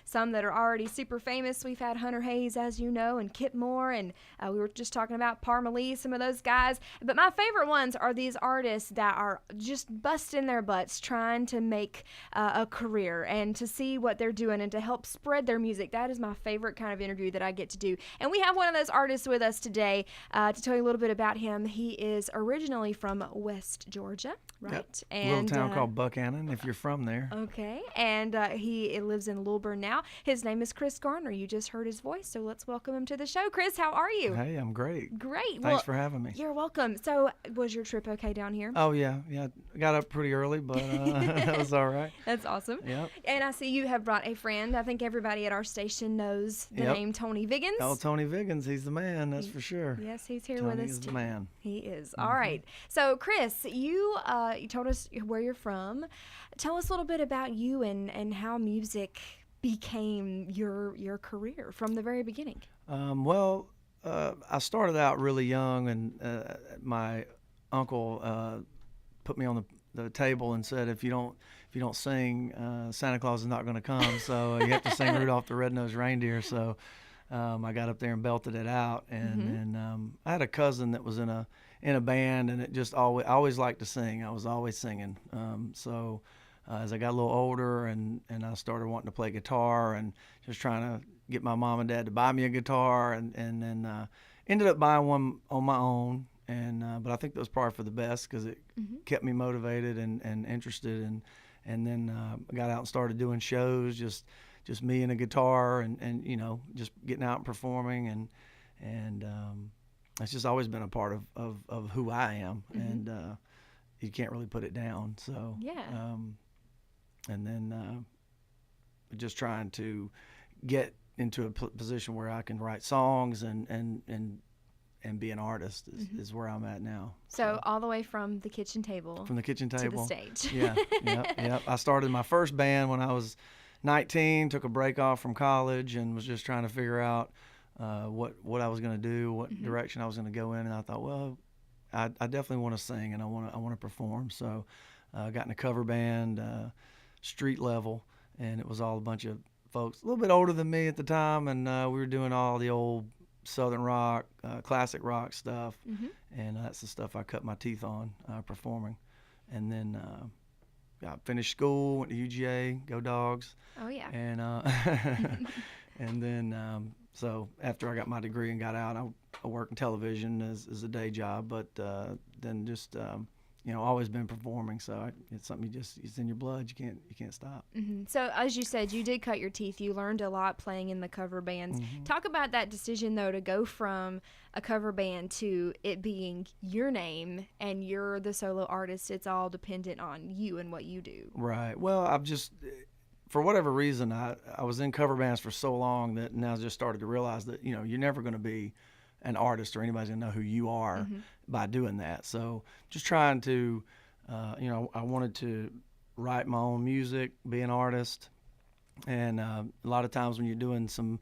some that are already super famous. We've had Hunter Hayes, as you know, and Kip Moore, and we were just talking about Parmalee, some of those guys. But my favorite ones are these artists that are just busting their butts trying to make a career and to see what they're doing and to help spread their music. That is my favorite kind of interview that I get to do. And we have one of those artists with us today to tell you a little bit about him. He is originally from West Georgia, right? Yep. And, a little town called Buckhannon, if you're from there. Okay, and he lives in Lilburn now. His name is Chris Garner. You just heard his voice, so let's welcome him to the show. Chris, how are you? Hey, I'm great. Great. Thanks for having me. You're welcome. So, was your trip okay down here? Oh, yeah. I got up pretty early, but that was all right. That's awesome. Yep. And I see you have brought a friend. I think everybody at our station knows the name Tony Viggins. Oh, Tony Viggins. He's the man, that's for sure. Yes, he's here Tony with us is too. the man. He is. All right. So, Chris, you told us where you're from. Tell us a little bit about you and how music became your career from the very beginning. I started out really young, and my uncle put me on the table and said, if you don't sing, Santa Claus is not going to come. So you have to sing Rudolph the Red-Nosed Reindeer. So I got up there and belted it out, and then I had a cousin that was in a band, and I always liked to sing. I was always singing. As I got a little older and I started wanting to play guitar and just trying to get my mom and dad to buy me a guitar, and then ended up buying one on my own. But I think that was probably for the best because it kept me motivated and interested. And then I got out and started doing shows, just me and a guitar and just getting out and performing. And it's just always been a part of who I am. And you can't really put it down. So yeah. And then just trying to get into a position where I can write songs and be an artist is where I'm at now. So all the way from the kitchen table. From the kitchen table to the stage. Yeah. I started my first band when I was 19. Took a break off from college and was just trying to figure out what I was going to do, what direction I was going to go in. And I thought, well, I definitely want to sing and I want to perform. So I got in a cover band. Street level, and it was all a bunch of folks a little bit older than me at the time, and we were doing all the old Southern rock, classic rock stuff, and that's the stuff I cut my teeth on performing. And then I finished school, went to UGA, go Dogs. Oh yeah. And and then so after I got my degree and got out, I worked in television as a day job, but then just always been performing, so it's something it's in your blood. You can't stop. So as you said, you did cut your teeth. You learned a lot playing in the cover bands. Talk about that decision, though, to go from a cover band to it being your name and you're the solo artist. It's all dependent on you and what you do. Right. Well, I've just, for whatever reason, I was in cover bands for so long that now I just started to realize that, you're never going to be an artist or anybody's gonna know who you are by doing that. So just trying to, I wanted to write my own music, be an artist, and a lot of times when you're doing some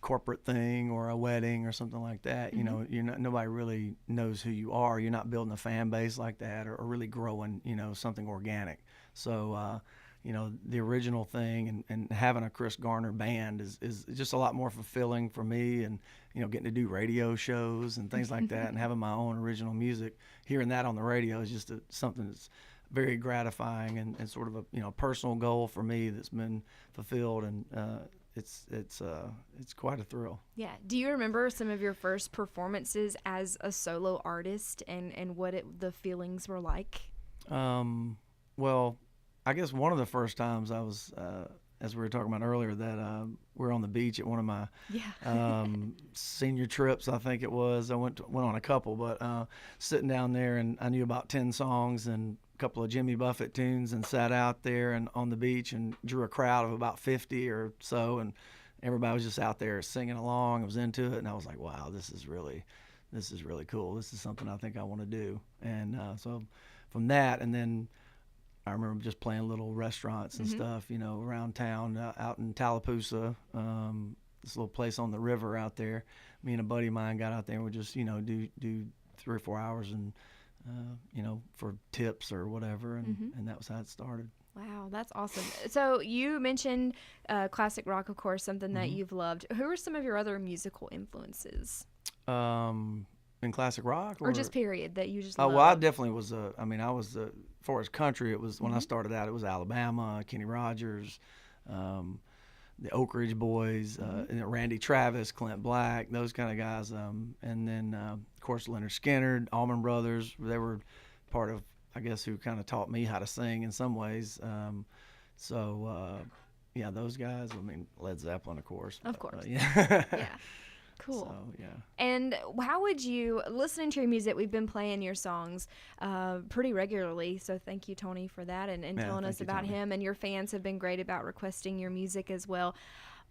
corporate thing or a wedding or something like that, nobody really knows who you are. You're not building a fan base like that or really growing, something organic. So the original thing and having a Chris Garner band is just a lot more fulfilling for me, and getting to do radio shows and things like that and having my own original music, hearing that on the radio is just something that's very gratifying and sort of a personal goal for me that's been fulfilled, and it's quite a thrill. Yeah. Do you remember some of your first performances as a solo artist and what the feelings were like? Well, I guess one of the first times I was, as we were talking about earlier, that we were on the beach at one of my senior trips, I think it was. I went on a couple, but sitting down there, and I knew about 10 songs and a couple of Jimmy Buffett tunes, and sat out there and on the beach and drew a crowd of about 50 or so, and everybody was just out there singing along. I was into it, and I was like, wow, this is really cool. This is something I think I want to do. And so from that, and then I remember just playing little restaurants and stuff, around town, out in Tallapoosa, this little place on the river out there. Me and a buddy of mine got out there and would just, do 3 or 4 hours and, for tips or whatever. And that was how it started. Wow, that's awesome. So you mentioned classic rock, of course, something that you've loved. Who are some of your other musical influences, In classic rock, or just period that you just oh, love? well, I definitely was. I mean, I was as far as country. It was when I started out. It was Alabama, Kenny Rogers, um, the Oak Ridge Boys, and Randy Travis, Clint Black, those kind of guys. And then of course Leonard Skinner, Allman Brothers. They were part of, I guess, who kind of taught me how to sing in some ways. Yeah, those guys. I mean, Led Zeppelin, of course. Of course. Yeah. Yeah. Cool. So yeah. And how would you, listening to your music, we've been playing your songs pretty regularly, so thank you, Tony, for that, and Yeah, telling us thank you, about Tony. him, and your fans have been great about requesting your music as well.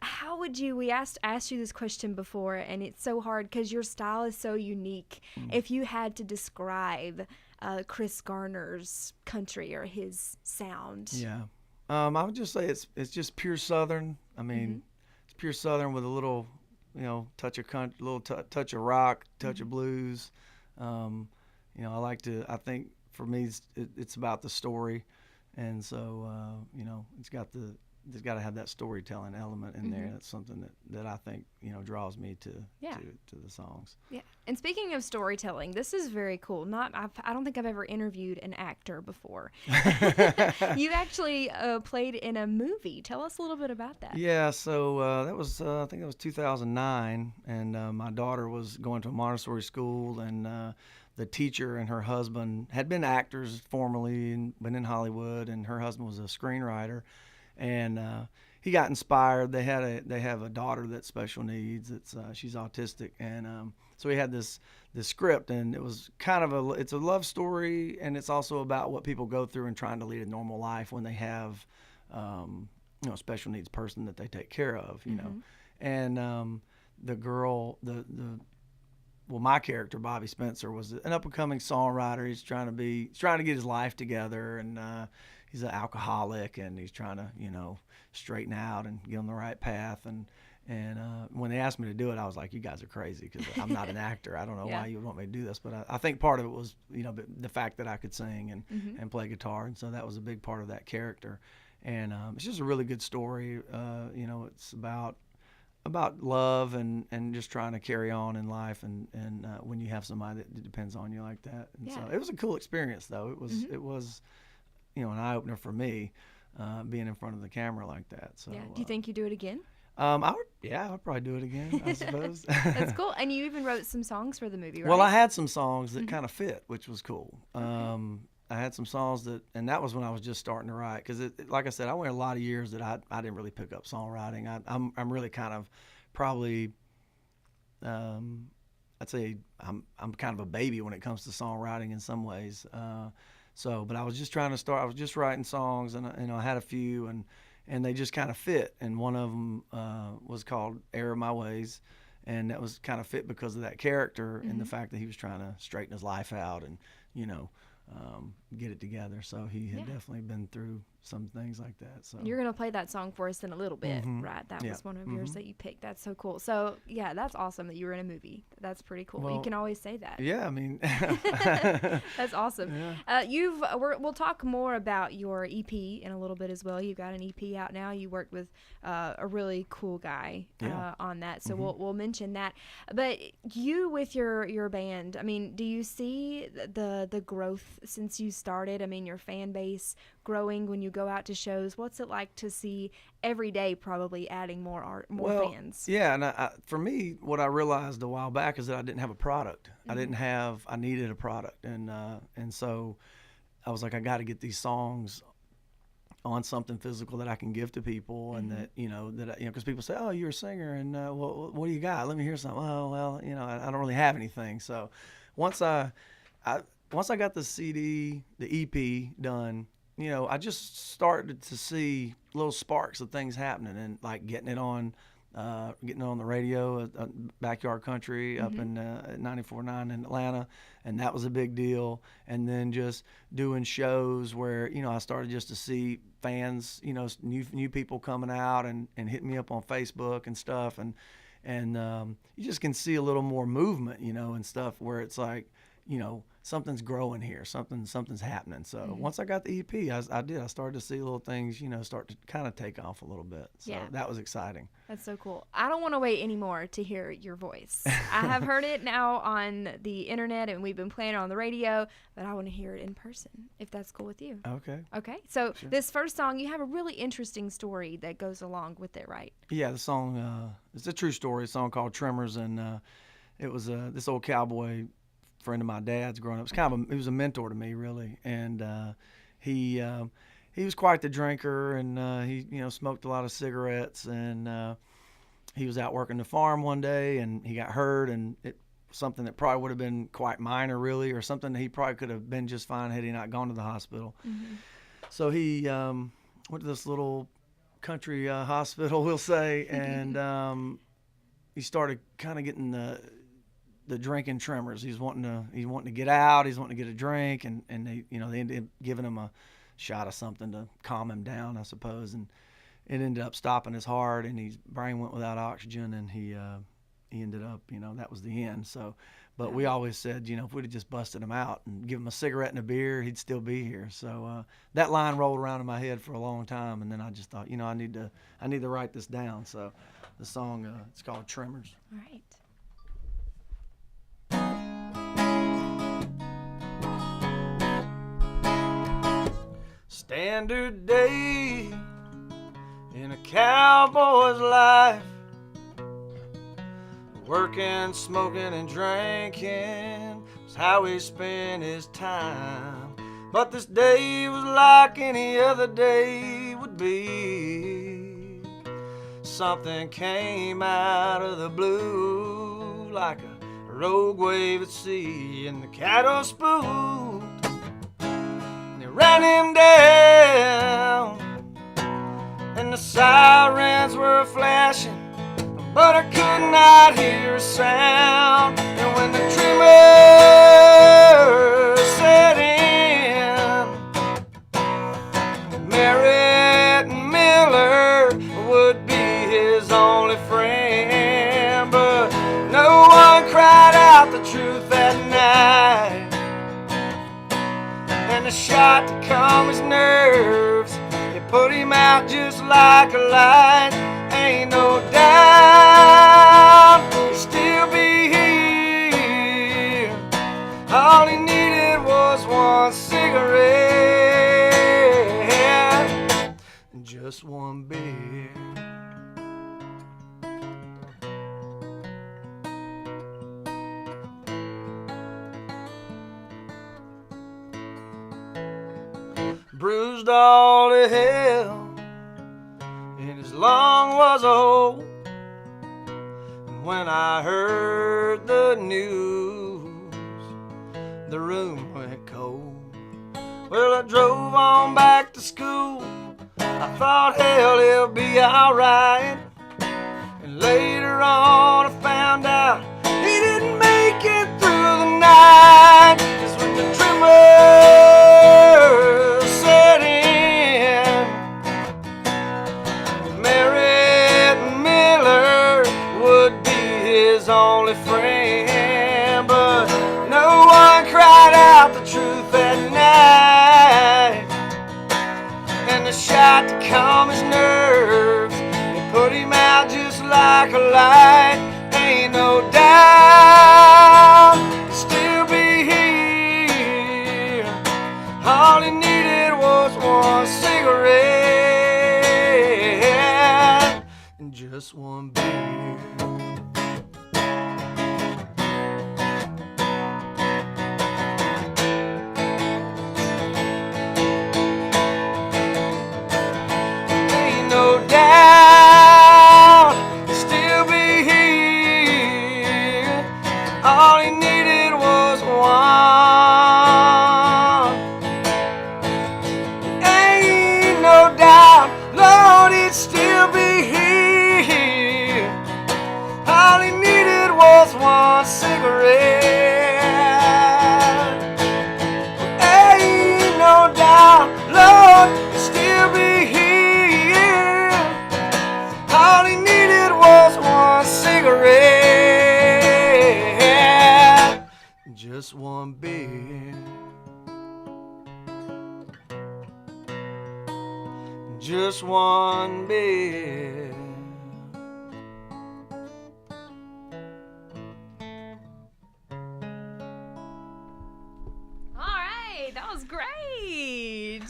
How would you, we asked you this question before, and it's so hard because your style is so unique. If you had to describe Chris Garner's country or his sound. Yeah. I would just say it's just pure Southern. I mean, it's pure Southern with a little, touch of country, little touch of rock, touch of blues. I think for me, it's about the story, and so it's got to have that storytelling element in there. That's something that I think draws me to the songs. Yeah. And speaking of storytelling, this is very cool. I don't think I've ever interviewed an actor before. You actually played in a movie. Tell us a little bit about that. Yeah, so that was I think it was 2009, and my daughter was going to a Montessori school, and the teacher and her husband had been actors formerly and been in Hollywood, and her husband was a screenwriter, and he got inspired. They have a daughter that's special needs. She's autistic, and so he had this script, and it was kind of it's a love story, and it's also about what people go through and trying to lead a normal life when they have a special needs person that they take care of, and the girl, my character Bobby Spencer was an up and coming songwriter. He's trying to get his life together, and he's an alcoholic, and he's trying to straighten out and get on the right path. And when they asked me to do it, I was like, you guys are crazy, because I'm not an actor. I don't know why you would want me to do this, but I think part of it was the fact that I could sing and play guitar, and so that was a big part of that character. And it's just a really good story. It's about love and just trying to carry on in life, and when you have somebody that depends on you like that. And so it was a cool experience, though. It was an eye opener for me, being in front of the camera like that. So yeah. Do you think you do it again? I'd probably do it again, I suppose. That's cool. And you even wrote some songs for the movie, right? Well, I had some songs that kind of fit, which was cool. I had some songs and that was when I was just starting to write, because like I said, I went a lot of years that I didn't really pick up songwriting. I'm really kind of probably, I'd say I'm kind of a baby when it comes to songwriting in some ways. But I was just trying to start. I was just writing songs, and I had a few, and they just kind of fit. And one of them was called "Error of My Ways," and that was kind of fit because of that character and the fact that he was trying to straighten his life out and get it together. So he had definitely been through some things like that. So you're gonna play that song for us in a little bit, right? That was one of yours that you picked. That's so cool. So yeah, that's awesome that you were in a movie. That's pretty cool. Well, you can always say that. Yeah, I mean, that's awesome. Yeah. We'll talk more about your EP in a little bit as well. You've got an EP out now. You worked with a really cool guy on that, so we'll mention that. But you with your band, I mean, do you see the growth since you started? I mean, your fan base growing when you go out to shows. What's it like to see every day probably adding more fans? Yeah, and for me, what I realized a while back is that I didn't have a product. I needed a product, and so I was like, I got to get these songs on something physical that I can give to people, and that because people say, oh, you're a singer, and well, what do you got? Let me hear something. Oh, well, I don't really have anything. So once I got the CD, the EP done, I just started to see little sparks of things happening, and like getting it on the radio, Backyard Country up in 94.9 in Atlanta, and that was a big deal. And then just doing shows where I started just to see fans, new people coming out and hitting me up on Facebook and stuff, and you just can see a little more movement, and stuff where it's like, something's growing here, something's happening. So once I got the EP, I started to see little things, start to kind of take off a little bit. So that was exciting. That's so cool. I don't want to wait anymore to hear your voice. I have heard it now on the internet, and we've been playing it on the radio, but I want to hear it in person, if that's cool with you. Okay. Okay. So this first song, you have a really interesting story that goes along with it, right? Yeah, the song, it's a true story, a song called Tremors, and it was this old cowboy friend of my dad's growing up. He was a mentor to me, really, and he was quite the drinker, and he smoked a lot of cigarettes, and he was out working the farm one day, and he got hurt, and something that probably would have been quite minor, really, or something that he probably could have been just fine had he not gone to the hospital. Mm-hmm. So he went to this little country hospital, we'll say, and he started kind of getting the drinking tremors. He's wanting to get out. He's wanting to get a drink, and they ended up giving him a shot of something to calm him down, I suppose, and it ended up stopping his heart, and his brain went without oxygen, and he ended up, that was the end. So, but we always said, if we'd have just busted him out and give him a cigarette and a beer, he'd still be here. So that line rolled around in my head for a long time, and then I just thought, I need to write this down. So the song, it's called Tremors. All right. Standard day in a cowboy's life, working, smoking, and drinking was how he spent his time. But this day was like any other day would be. Something came out of the blue like a rogue wave at sea, and the cattle spooked. Ran him down, and the sirens were flashing, but I could not hear a sound. And when the tremors set in, Merritt and Miller would be his only friend, but no one cried out the truth that night. And a shot to calm his nerves, it put him out just like a light. Ain't no doubt he'll still be here. All he needed was one cigarette and just one beer. Bruised all to hell, and his lung was a hole. And when I heard the news, the room went cold. Well, I drove on back to school. I thought, hell, he'll be alright. And later on I found out he didn't make it through the night. 'Cause when the tremors set in, Merritt and Miller would be his only friend. But no one cried out the truth that night. And the shot to calm his nerves, it put him out just like a light. Ain't no doubt he'll still be here. All he needed was one cigarette and just one beer. Ain't no doubt he'll still be here. All he needed was one. Ain't no doubt, Lord, he'd still be here. All he needed was one cigarette. Ain't no doubt, Lord, he'd still be here. All he needed was one cigarette. Just just one beer. Just one beer. All right, that was great.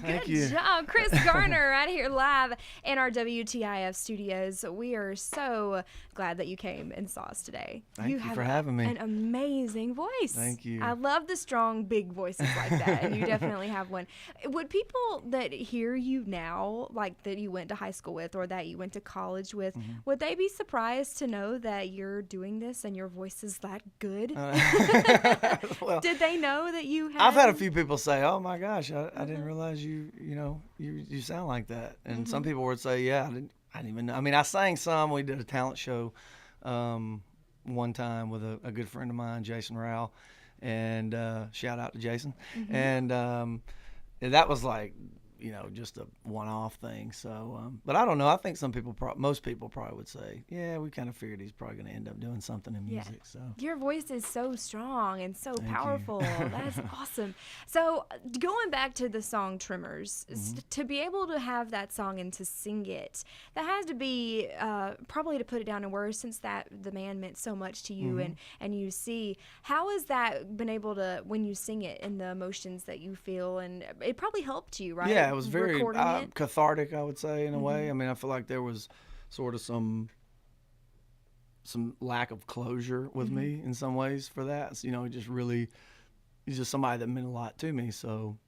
Thank Good you. job. Chris Garner right here live in our WTIF studios. We are so glad that you came and saw us today. Thank you have for having me. An amazing voice. Thank you. I love the strong, big voices like that, and you definitely have one. Would people that hear you now, like that you went to high school with or that you went to college with, would they be surprised to know that you're doing this and your voice is that good? Well, Did they know that you had? I've had a few people say, "Oh my gosh, I didn't realize you sound like that." And some people would say, "Yeah, I didn't even know." I mean, I sang some. We did a talent show one time with a good friend of mine, Jason Rowell, and shout out to Jason. And that was like, just a one-off thing. So, but I don't know. I think most people probably would say, "Yeah, we kind of figured he's probably going to end up doing something in music." So your voice is so strong and so Thank you. powerful. That's awesome. So going back to the song Tremors, to be able to have that song and to sing it, that has to be probably to put it down in words, since that the man meant so much to you and you see. How has that been able to, when you sing it, and the emotions that you feel, and it probably helped you, right? Yeah, it was very Recording it? cathartic, I would say, in a way. I mean, I feel like there was sort of some lack of closure with me in some ways for that. So, he's just somebody that meant a lot to me. So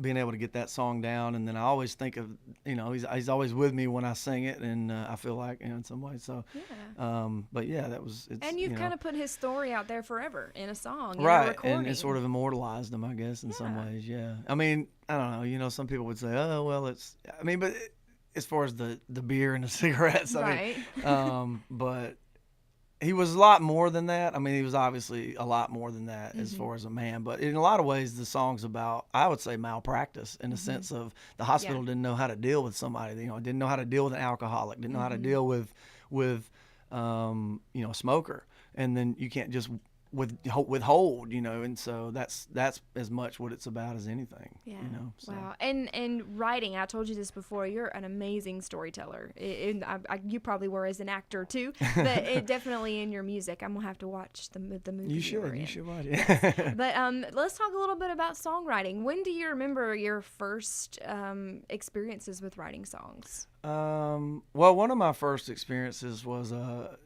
being able to get that song down, and then I always think of, he's always with me when I sing it, and I feel like, in some ways. So, but yeah, And you've kind of put his story out there forever in a song, in a right, recording. and it sort of immortalized him, I guess, in some ways. Yeah, I mean, I don't know. Some people would say, "Oh, well, but as far as the beer and the cigarettes, Right. But he was a lot more than that. I mean, he was obviously a lot more than that as far as a man. But in a lot of ways, the song's about, I would say, malpractice in the sense of the hospital didn't know how to deal with somebody. Didn't know how to deal with an alcoholic. Didn't know how to deal with a smoker. And then you can't just withhold, and so that's as much what it's about as anything. Yeah. So. Wow. And writing, I told you this before, you're an amazing storyteller. You probably were as an actor too, but it definitely in your music. I'm gonna have to watch the movie. You should watch it. Yes. But let's talk a little bit about songwriting. When do you remember your first experiences with writing songs? Well, one of my first experiences was a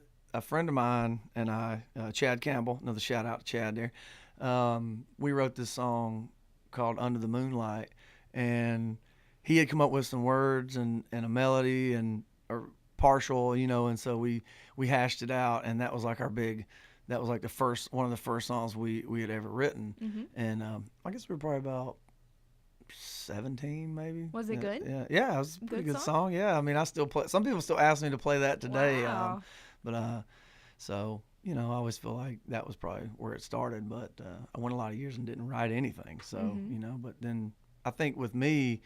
friend of mine and I, Chad Campbell, another shout out to Chad there. We wrote this song called Under the Moonlight, and he had come up with some words and a melody or partial, and so we hashed it out, and that was like that was like one of the first songs we had ever written. And I guess we were probably about 17 maybe. Was it good? Yeah, it was a pretty good song. Yeah, I mean, I still play. Some people still ask me to play that today. Wow. But so I always feel like that was probably where it started. But I went a lot of years and didn't write anything. So but then I think with me,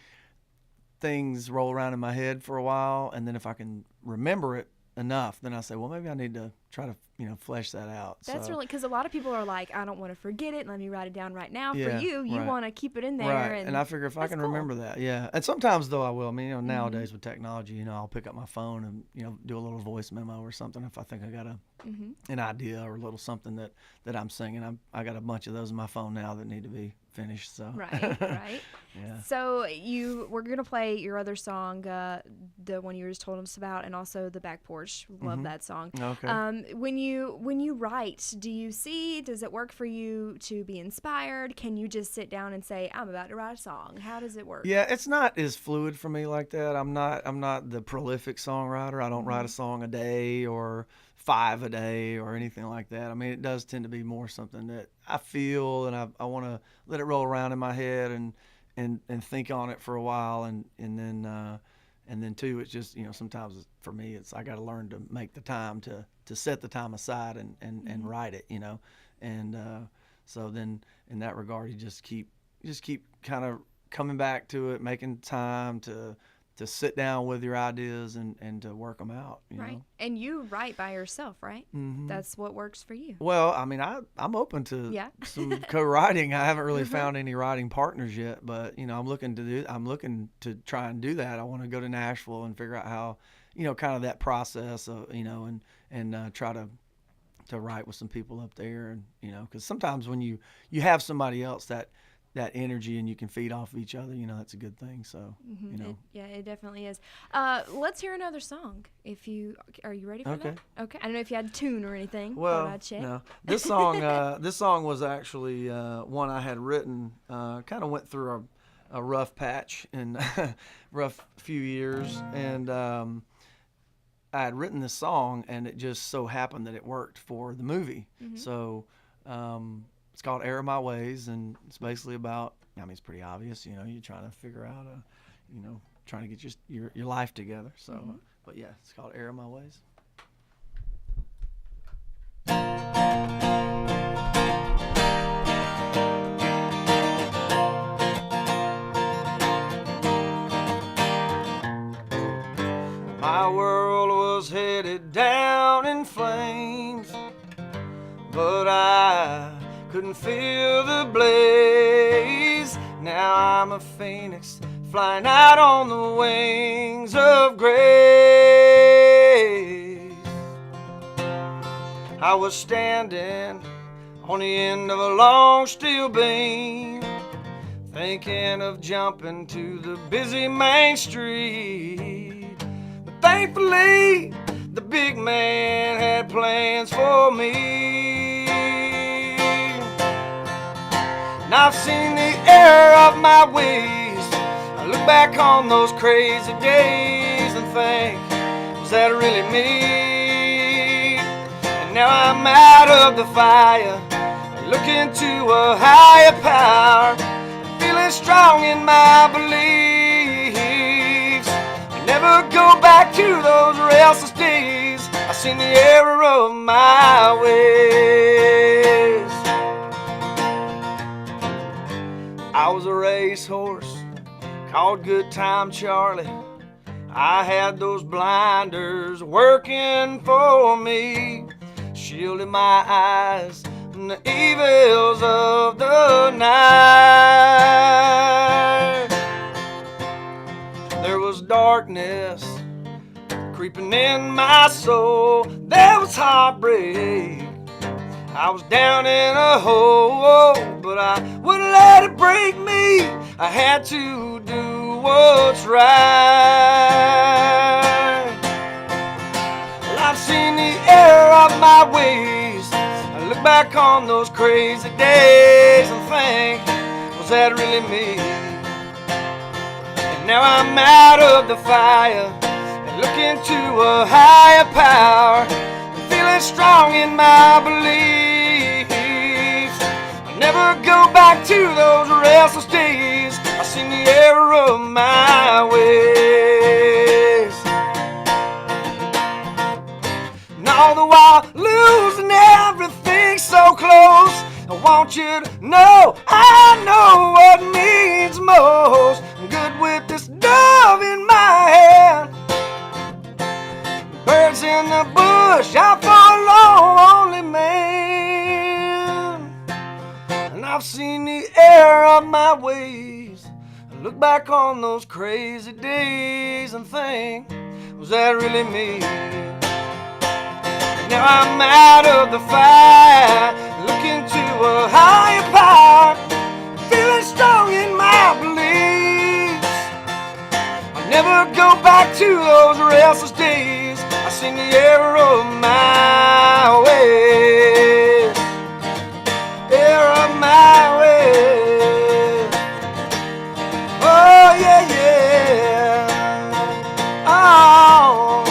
things roll around in my head for a while, and then if I can remember it enough, then I say, well, maybe I need to try to flesh that out. That's so, really, because a lot of people are like, I don't want to forget it, let me write it down right now. Yeah, For you right. want to keep it in there. Right, and I figure if I can remember that, and sometimes though I will. I mean, nowadays with technology, I'll pick up my phone and do a little voice memo or something if I think I got an idea or a little something that I'm singing. I got a bunch of those in my phone now that need to be finished. So right. Yeah. So we're gonna play your other song, the one you just told us about, and also the Back Porch. Love that song. Okay. When you write, does it work for you to be inspired? Can you just sit down and say, I'm about to write a song? How does it work? Yeah, it's not as fluid for me like that. I'm not the prolific songwriter. I don't write a song a day or 5 a day or anything like that. I mean, it does tend to be more something that I feel, and I want to let it roll around in my head and think on it for a while, and then too, it's just sometimes for me I got to learn to make the time to set the time aside and write it, and so then in that regard you just keep kind of coming back to it, making time to to sit down with your ideas and to work them out. You Right. know? And you write by yourself, right? Mm-hmm. That's what works for you. Well, I mean, I'm open to some co-writing. I haven't really found any writing partners yet, but you know, I'm looking to try and do that. I want to go to Nashville and figure out how, you know, kind of that process of, you know, and try to write with some people up there, and you know, because sometimes when you have somebody else that energy and you can feed off of each other, you know, that's a good thing. So, you know. It definitely is. Let's hear another song. Are you ready for that? Okay. I don't know if you had a tune or anything. Well, I'd check. no. This song was actually one I had written. Kind of went through a rough patch and rough few years, and I had written this song, and it just so happened that it worked for the movie. So. It's called Error My Ways, and it's basically about, I mean, it's pretty obvious, you know, you're trying to figure out, you know, trying to get your life together. So, but yeah, it's called Error My Ways. My world was headed down in flames, but I couldn't feel the blaze. Now I'm a phoenix flying out on the wings of grace. I was standing on the end of a long steel beam, thinking of jumping to the busy main street. But thankfully, the big man had plans for me. And I've seen the error of my ways. I look back on those crazy days and think, was that really me? And now I'm out of the fire, looking to a higher power, feeling strong in my beliefs. I never go back to those restless days. I've seen the error of my ways. I was a racehorse called Good Time Charlie. I had those blinders working for me, shielding my eyes from the evils of the night. There was darkness creeping in my soul. There was heartbreak. I was down in a hole, but I wouldn't let it break me. I had to do what's right. Well, I've seen the error of my ways. I look back on those crazy days and think, was that really me? And now I'm out of the fire and looking to a higher power, feeling strong in my beliefs. I'll never go back to those restless days. I've seen the error of my ways. And all the while losing everything so close, I want you to know I know what means most. I'm good with this dove in my hand, birds in the bush, I follow only man. And I've seen the error of my ways. I look back on those crazy days and think, was that really me? And now I'm out of the fire, looking to a higher power, feeling strong in my beliefs. I'll never go back to those restless days. I've seen the error of my ways. Error of my ways. Oh, yeah, yeah. Oh.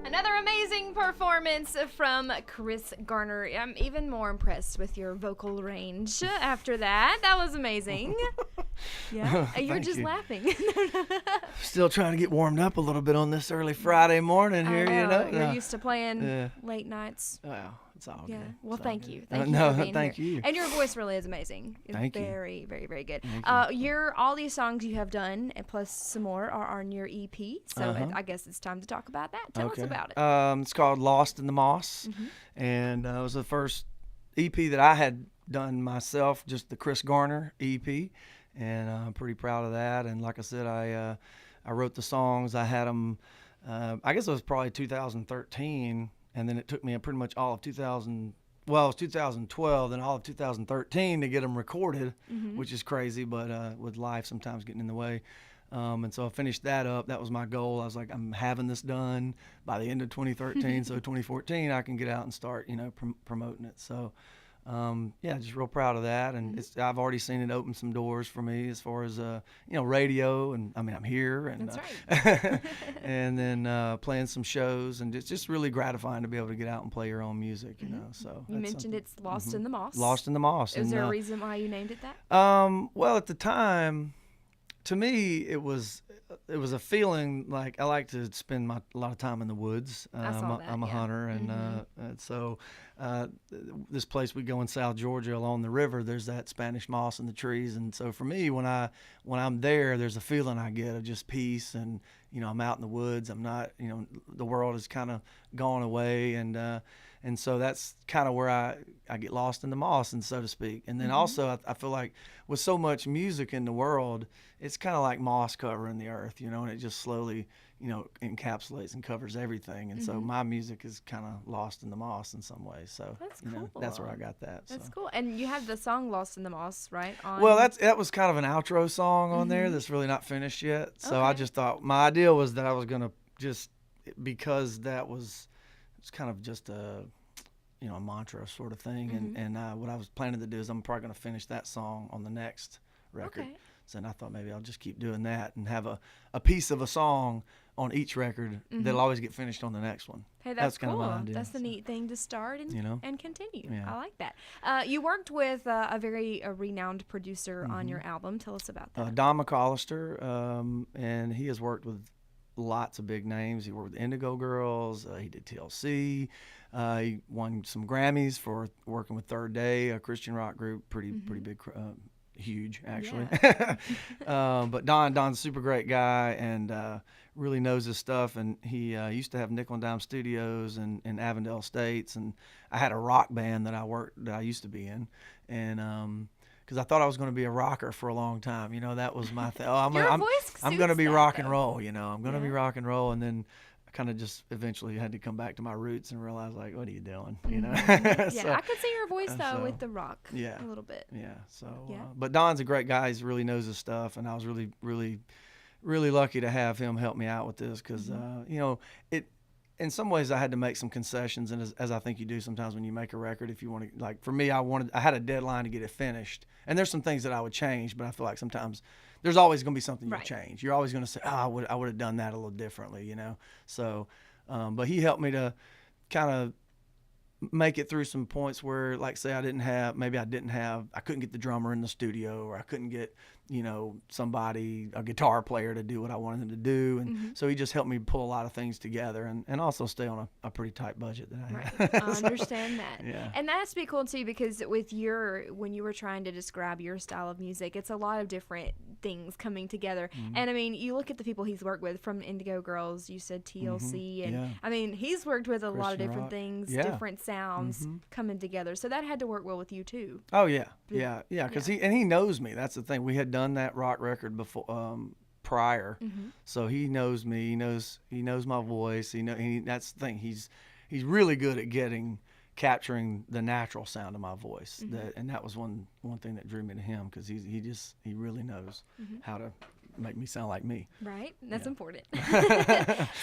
Another amazing performance from Chris Garner. I'm even more impressed with your vocal range after that. That was amazing. Yeah, you're Thank just you. laughing. Still trying to get warmed up a little bit on this early Friday morning here, I you know. You're No. used to playing Yeah. late nights. Well, it's all Yeah. good. Well, It's all thank good. you. Thank you No, for being thank here. you. And your voice really is amazing. It's Thank you. very, very, very good. Thank you. All these songs you have done, and plus some more, are on your EP. So I guess it's time to talk about that. Tell us about it. It's called Lost in the Moss, and it was the first EP that I had done myself, just the Chris Garner EP, and I'm pretty proud of that. And like I said, I wrote the songs. I had them. I guess it was probably 2013, and then it took me pretty much all of 2000. Well, it was 2012, then all of 2013 to get them recorded, which is crazy, but with life sometimes getting in the way. And so I finished that up. That was my goal. I was like, I'm having this done by the end of 2013. So 2014, I can get out and start, promoting it. So, yeah, just real proud of that. And I've already seen it open some doors for me as far as, radio. And I mean, I'm here. And, That's right. and then playing some shows. And it's just really gratifying to be able to get out and play your own music, So You mentioned it's Lost in the Moss. Lost in the Moss. Is there a reason why you named it that? Well, at the time, to me, it was a feeling like I like to spend a lot of time in the woods. I'm a hunter, and so this place we go in South Georgia along the river, there's that Spanish moss in the trees, and so for me, when I'm there, there's a feeling I get of just peace, and I'm out in the woods. I'm not, the world has kind of gone away, and so that's kind of where I get lost in the moss, and so to speak. And then also I feel like with so much music in the world, it's kind of like moss covering the earth, and it just slowly, encapsulates and covers everything. And so my music is kind of lost in the moss in some ways. So that's cool. That's where I got that. That's cool. And you have the song "Lost in the Moss," right? Well, that was kind of an outro song on there that's really not finished yet. So I just thought my idea was that I was gonna because it's kind of just a a mantra sort of thing, and what I was planning to do is I'm probably going to finish that song on the next record. Okay. So then I thought maybe I'll just keep doing that and have a piece of a song on each record that'll always get finished on the next one. Hey, that's kind cool. of my idea. That's the neat thing to start and and continue. Yeah. I like that. You worked with a very renowned producer on your album. Tell us about that. Don McCollister, and he has worked with lots of big names. He worked with Indigo Girls. He did TLC. He won some Grammys for working with Third Day, a Christian rock group, pretty big, huge actually. Yeah. But Don's a super great guy and really knows his stuff. And he used to have Nickel and Dime Studios in Avondale Estates. And I had a rock band that I used to be in, and because I thought I was going to be a rocker for a long time. That was my thing. I'm going to be rock and roll. I'm going to be rock and roll, and then I kind of just eventually had to come back to my roots and realize, like, what are you doing? Yeah, So, I could see your voice though with the rock. Yeah. A little bit. Yeah. So, Yeah. But Don's a great guy. He really knows his stuff, and I was really, really, really lucky to have him help me out with this because, it. In some ways, I had to make some concessions, and as I think you do sometimes when you make a record, if you want to, like for me, I had a deadline to get it finished, and there's some things that I would change, but I feel like sometimes there's always going to be something you change. You're always going to say, I would have done that a little differently, So, but he helped me to kind of make it through some points where, like, say I couldn't get the drummer in the studio, or I couldn't get, a guitar player to do what I wanted him to do. And so he just helped me pull a lot of things together and also stay on a pretty tight budget that I had. I understand that. Yeah. And that's be cool too, because when you were trying to describe your style of music, it's a lot of different things coming together. And I mean, you look at the people he's worked with, from Indigo Girls, you said TLC, and I mean, he's worked with a lot of different rock. things, Yeah. different sounds coming together. So that had to work well with you too. Oh yeah. Because he knows me. That's the thing. We had done that rock record before, prior, so he knows me. He knows my voice. That's the thing. He's really good at capturing the natural sound of my voice. And that was one thing that drew me to him, because he really knows how to make me sound like me. Right. That's important.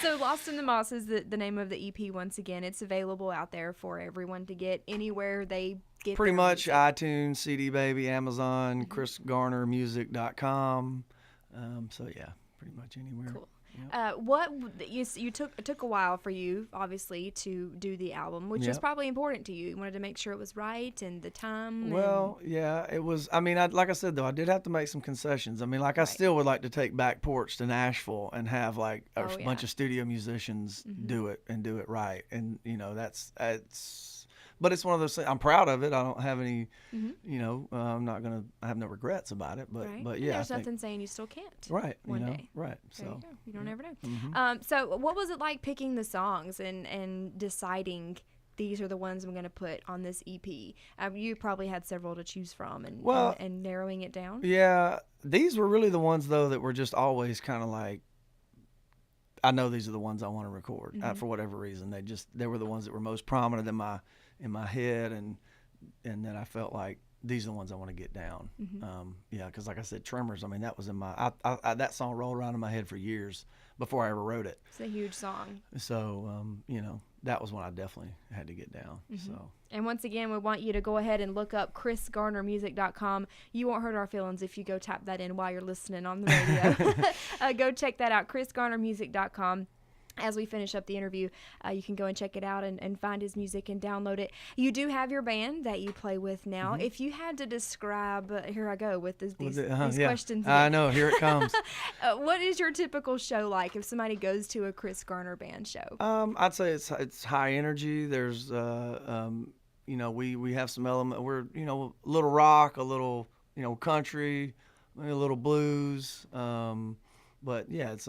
So Lost in the Moss is the name of the EP. Once again, it's available out there for everyone to get anywhere they get pretty their much music. iTunes, CD Baby, Amazon, ChrisGarnerMusic.com. So yeah, pretty much anywhere. Cool. Yep. What it took a while for you, obviously, to do the album, which is probably important to you. You wanted to make sure it was right and the time. Well, yeah, it was. I mean, like I said, though, I did have to make some concessions. I mean, like I still would like to take Back Porch to Nashville and have like a bunch of studio musicians do it and do it right. And that's but it's one of those things. I'm proud of it. I don't have any, Mhm. I have no regrets about it. But Right. but And yeah, there's I think, nothing saying you still can't. right. one you know, day. right. There So you go. You don't ever know. Mhm. So what was it like picking the songs and deciding these are the ones I'm going to put on this EP? You probably had several to choose from Well, and narrowing it down. yeah, these were really the ones though that were just always kind of like, I know these are the ones I want to record for whatever reason. They were the ones that were most prominent in my head, and then I felt like these are the ones I want to get down. Yeah, because like I said, Tremors. I mean, that was in my that song rolled around in my head for years before I ever wrote it. It's a huge song. So that was one I definitely had to get down. So. And once again, we want you to go ahead and look up chrisgarnermusic.com. You won't hurt our feelings if you go tap that in while you're listening on the radio. Go check that out, chrisgarnermusic.com. As we finish up the interview, you can go and check it out and find his music and download it. You do have your band that you play with now. If you had to describe, here I go with these questions. I know, here it comes. What is your typical show like if somebody goes to a Chris Garner band show? I'd say it's high energy. There's we have some element. We're a little rock, a little country, maybe a little blues. But yeah, it's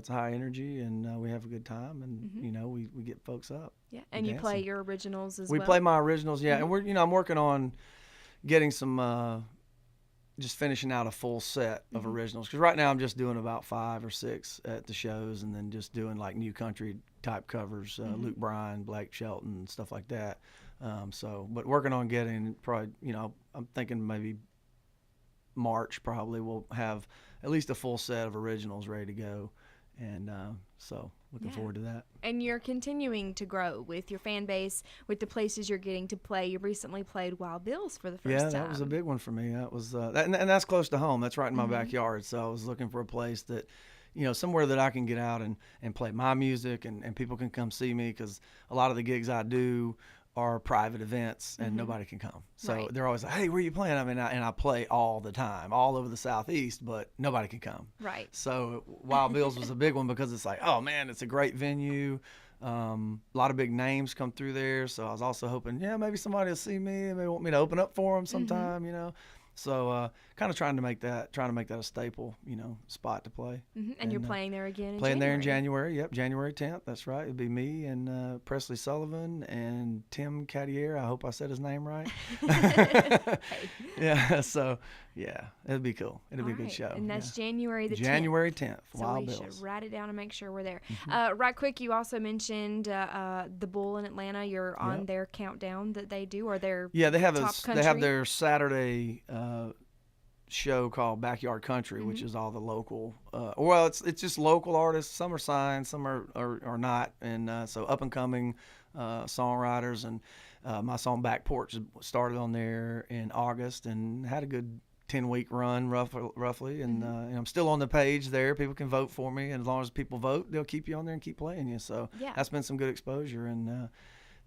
high energy, and we have a good time, and we get folks up. Yeah, and you play your originals as well. We play my originals, yeah, and we're I'm working on getting some, just finishing out a full set of originals, because right now I'm just doing about 5 or 6 at the shows, and then just doing like new country type covers, Luke Bryan, Blake Shelton, stuff like that. But working on getting probably, I'm thinking maybe March probably we'll have at least a full set of originals ready to go, and so looking forward to that. And you're continuing to grow with your fan base, with the places you're getting to play. You recently played Wild Bill's for the first time. Yeah, that was a big one for me. That was and that's close to home. That's right in my backyard. So I was looking for a place that, somewhere that I can get out and play my music, and people can come see me, because a lot of the gigs I do are private events, and nobody can come. So they're always like, hey, where are you playing? I mean, I play all the time, all over the Southeast, but nobody can come. Right. So Wild Bill's was a big one, because it's like, oh man, it's a great venue. A lot of big names come through there. So I was also hoping, maybe somebody will see me and they want me to open up for them sometime, So kind of trying to make that a staple, spot to play. And you're playing there again in Playing January. there in January, yep, January 10th, that's right. It'd be me and Presley Sullivan and Tim Cattier. I hope I said his name right. Yeah, so, yeah, it'd be cool. It'd be a good show. And that's January the 10th. January 10th, so Wild we Bills. should write it down and make sure we're there. Right quick, you also mentioned the Bull in Atlanta. You're on their countdown that they do, or their they have top country? They have their Saturday show called Backyard Country, which is all the local. It's just local artists. Some are signed, some are not, and so up and coming songwriters. And my song Back Porch started on there in August and had a good 10-week run roughly, and I'm still on the page there. People can vote for me, and as long as people vote, they'll keep you on there and keep playing you. So that's been some good exposure, and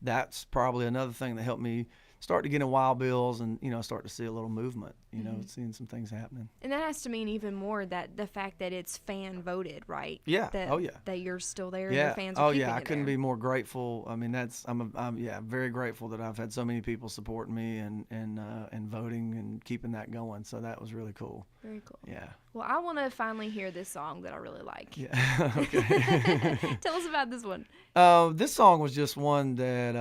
that's probably another thing that helped me start to get in Wild Bills and, start to see a little movement, seeing some things happening. And that has to mean even more that the fact that it's fan voted, right? Yeah. That, that you're still there and your fans are keeping I it couldn't there. be more grateful. I mean, I'm very grateful that I've had so many people supporting me and voting and keeping that going. So that was really cool. Very cool. Yeah. Well, I want to finally hear this song that I really like. Yeah. Okay. Tell us about this one. This song was just one that,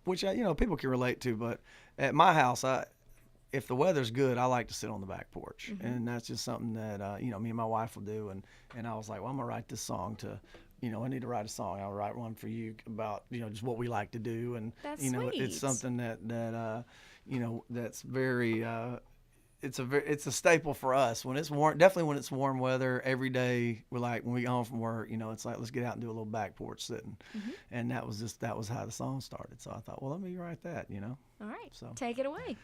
which people can relate to, but at my house, if the weather's good, I like to sit on the back porch, and that's just something that me and my wife will do. And I was like, well, I'm gonna write this song to, I need to write a song. I'll write one for you about just what we like to do, and that's sweet. It's something that that's very. It's a staple for us when it's warm. Definitely when it's warm weather, every day we're like, when we get home from work, it's like, let's get out and do a little back porch sitting, and that was how the song started. So I thought, well, let me write that, All right, so take it away.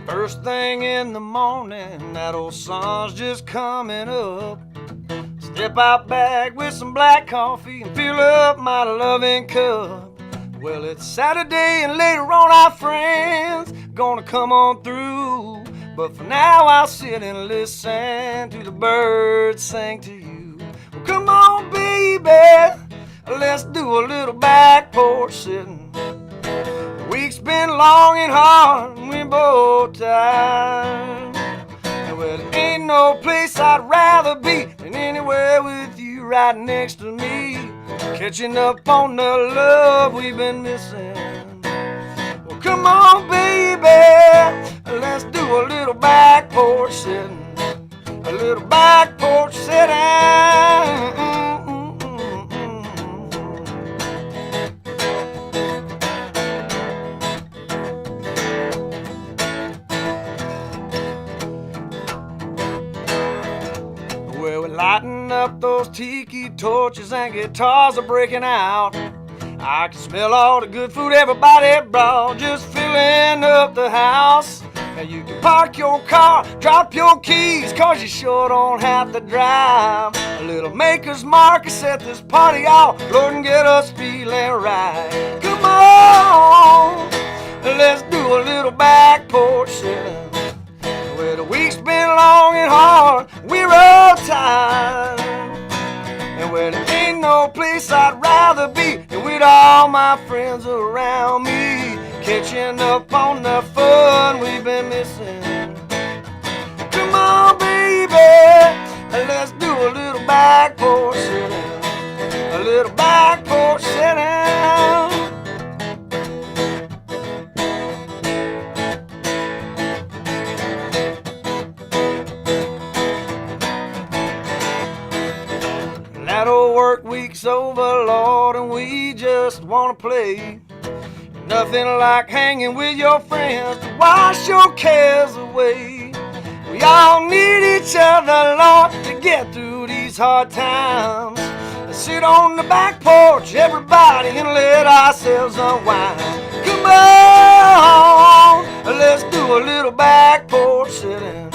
First thing in the morning, that old sun's just coming up. Step out back with some black coffee and fill up my loving cup. Well, it's Saturday and later on our friends gonna come on through. But for now I'll sit and listen to the birds sing to you. Well, come on, baby, let's do a little back porch sitting. The week's been long and hard, and we're both tired. Well, there ain't no place I'd rather be than anywhere with you right next to me, catching up on the love we've been missing. Well, come on, baby, let's do a little back porch sitting, a little back porch sitting. Well, we're lighting up those tiki torches and guitars are breaking out. I can smell all the good food everybody brought, just filling up the house. Now you can park your car, drop your keys, cause you sure don't have to drive. A little maker's mark has set this party out, Lord, and get us feeling right. Come on, let's do a little back porch sitting. Well, the week's been long and hard, we're all tired. And well, there ain't no place I'd rather be than with all my friends around me, catching up on the fun we've been missing. Come on, baby, let's do a little back porch sitting, a little back porch sitting. That old work week's over, Lord, and we just wanna play. Nothing like hanging with your friends to wash your cares away. We all need each other, Lord, to get through these hard times. Let's sit on the back porch, everybody, and let ourselves unwind. Come on, let's do a little back porch sitting.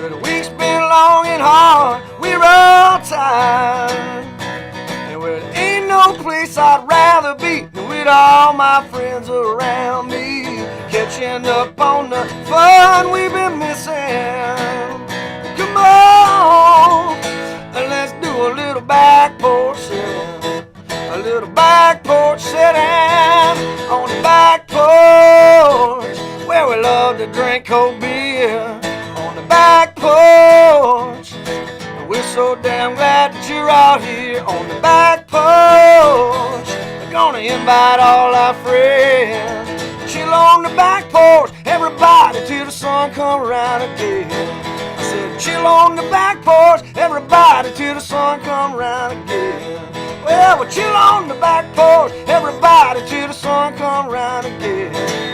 The week's been long and hard, we're all tired. And well, there ain't no place I'd rather be than with all my friends around me, catching up on the fun we've been missing. Come on, let's do a little back porch sitting, a little back porch sitting, on the back porch where we love to drink cold beer. Back porch, we're so damn glad that you're out here on the back porch. We're gonna invite all our friends, chill on the back porch, everybody, till the sun come around again. I said chill on the back porch, everybody, till the sun come around again. Well, we'll chill on the back porch, everybody, till the sun come around again.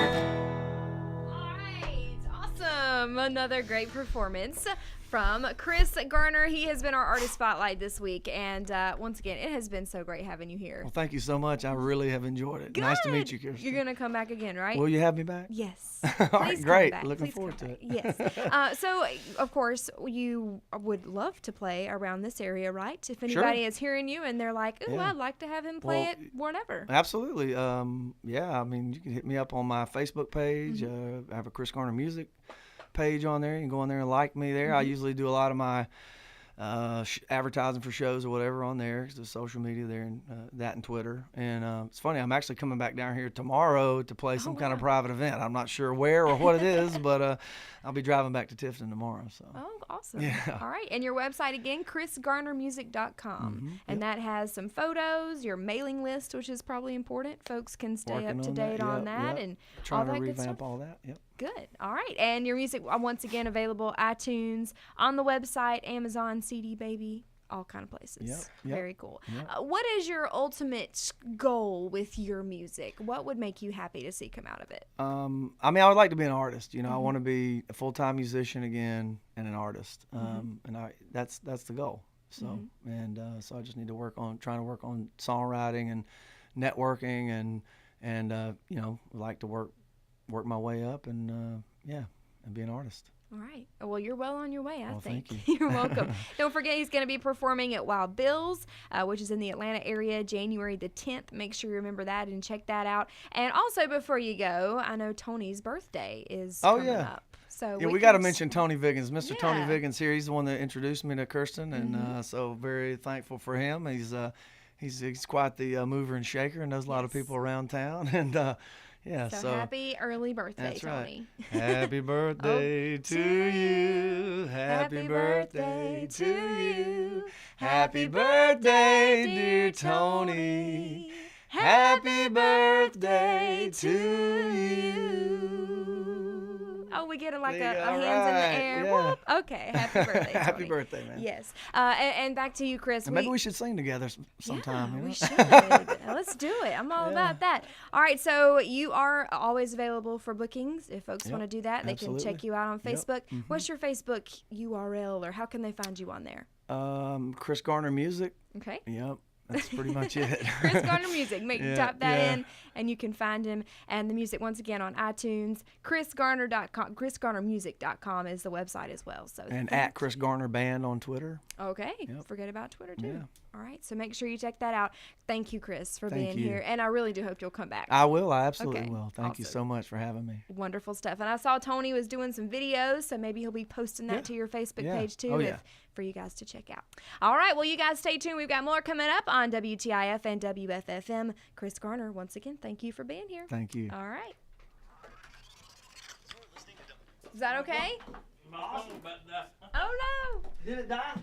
Another great performance from Chris Garner. He has been our artist spotlight this week, and once again, it has been so great having you here. Well, thank you so much. I really have enjoyed it. Good. Nice to meet you, Kirsten. You're gonna come back again, right? Will you have me back? Yes. All right, great. Looking forward to it. Yes. So, of course, you would love to play around this area, right? If anybody is hearing you and they're like, "Ooh, I'd like to have him play it whenever." Absolutely. Yeah. I mean, you can hit me up on my Facebook page. I have a Chris Garner Music page on there. You can go on there and like me there. I usually do a lot of my advertising for shows or whatever on there, the social media there, and that and Twitter. And it's funny, I'm actually coming back down here tomorrow to play some kind of private event. I'm not sure where or what it is, but I'll be driving back to Tifton tomorrow. So. Oh, awesome. Yeah. All right. And your website again, chrisgarnermusic.com. And that has some photos, your mailing list, which is probably important. Folks can stay up to date on that and trying all that to good revamp stuff. all that. Yep. Good. All right. And your music, once again, available iTunes, on the website, Amazon, CD Baby, all kind of places. Yep. Very cool. Yep. What is your ultimate goal with your music? What would make you happy to see come out of it? I mean, I would like to be an artist. You know, I want to be a full-time musician again and an artist. And that's the goal. So so I just need to trying to work on songwriting and networking and you know, like to work my way up and be an artist. All right. Well, you're well on your way, I think. Thank you. You're welcome. Don't forget, he's going to be performing at Wild Bill's, which is in the Atlanta area, January the 10th. Make sure you remember that and check that out. And also, before you go, I know Tony's birthday is coming up. So Yeah, we got to can mention Tony Viggins. Mr. Tony Yeah. Viggins here. He's the one that introduced me to Kirsten, and so very thankful for him. He's quite the mover and shaker, and knows a lot of Yes. people around town. And So happy early birthday, that's right. Tony. Happy birthday to you. Happy birthday to you. Happy birthday, dear Tony. Happy birthday to you. Oh, we get a hands in All the right, air. yeah. Whoop. Okay, happy birthday, Tony. Happy birthday, man. Yes. And back to you, Chris. And maybe we should sing together sometime. Yeah, you know? we should. Let's do it. I'm all about that. All right, so you are always available for bookings. If folks want to do that, they absolutely. can check you out on Yep. Facebook. What's your Facebook URL, or how can they find you on there? Chris Garner Music. Okay. Yep. That's pretty much it. Chris Garner Music. Type that in, and you can find him. And the music, once again, on iTunes. ChrisGarner.com. ChrisGarnerMusic.com is the website as well. So And at Chris Garner Band on Twitter. Okay. Yep. Forget about Twitter, too. Yeah. All right. So make sure you check that out. Thank you, Chris, for Thank being you. here. And I really do hope you'll come back. I will. I absolutely Okay, will. Thank you awesome. so much for having me. Wonderful stuff. And I saw Tony was doing some videos, so maybe he'll be posting that Yeah. to your Facebook Yeah. page, too, Oh, yeah. for you guys to check out. All right. Well, you guys stay tuned. We've got more coming up on WTIF and WFFM. Chris Garner, once again, thank you for being here. Thank you. All right. Is that okay? My phone about to die. Oh, no. Did it die?